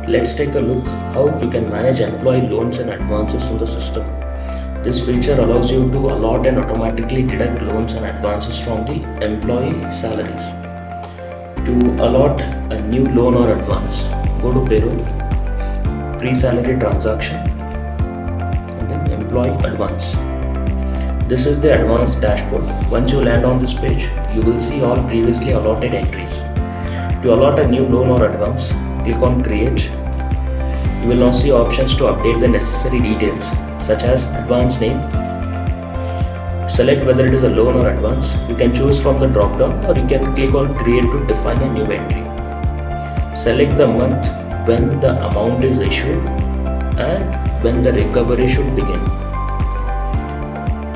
Let's take a look how you can manage employee loans and advances in the system. This feature allows you to allot and automatically deduct loans and advances from the employee salaries. To allot a new loan or advance, go to Payroll, Pre-Salary Transaction, and then Employee Advance. This is the advance dashboard. Once you land on this page, you will see all previously allotted entries. To allot a new loan or advance, click on Create. You will now see options to update the necessary details such as advance name. Select whether it is a loan or advance. You can choose from the drop down or you can click on Create to define a new entry. Select the month when the amount is issued and when the recovery should begin.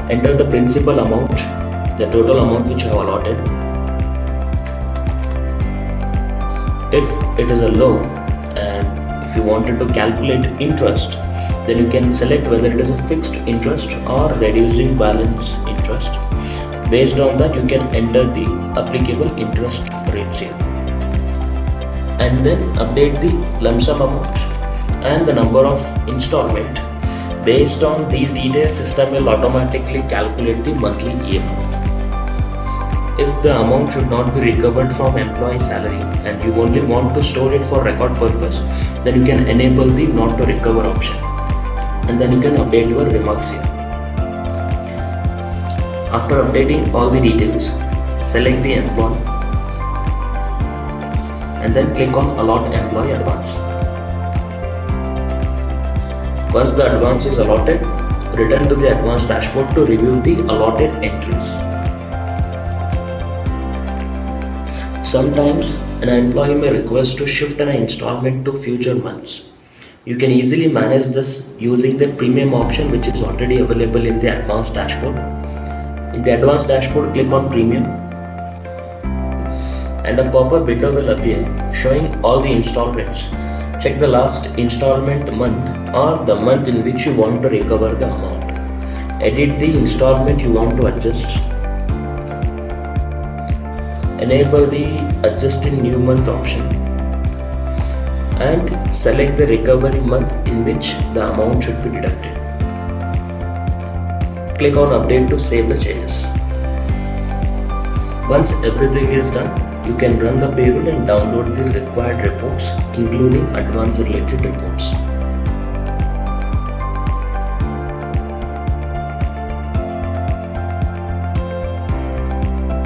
Enter the principal amount, the total amount which you have allotted. If it is a loan and if you wanted to calculate interest, then you can select whether it is a fixed interest or reducing balance interest. Based on that, you can enter the applicable interest rates here and then update the lump sum amount and the number of installment. Based on these details, system will automatically calculate the monthly EMI. If the amount should not be recovered from employee salary and you only want to store it for record purpose, then you can enable the not to recover option and then you can update your remarks here. After updating all the details, select the employee and then click on allot employee advance. Once the advance is allotted, return to the advance dashboard to review the allotted entries. Sometimes an employee may request to shift an installment to future months. You can easily manage this using the premium option which is already available in the advanced dashboard. In the advanced dashboard, click on premium and a pop-up window will appear showing all the installments. Check the last installment month or the month in which you want to recover the amount. Edit the installment you want to adjust. Enable the adjust in new month option and select the recovery month in which the amount should be deducted. Click on update to save the changes. Once everything is done, you can run the payroll and download the required reports, including advance related reports.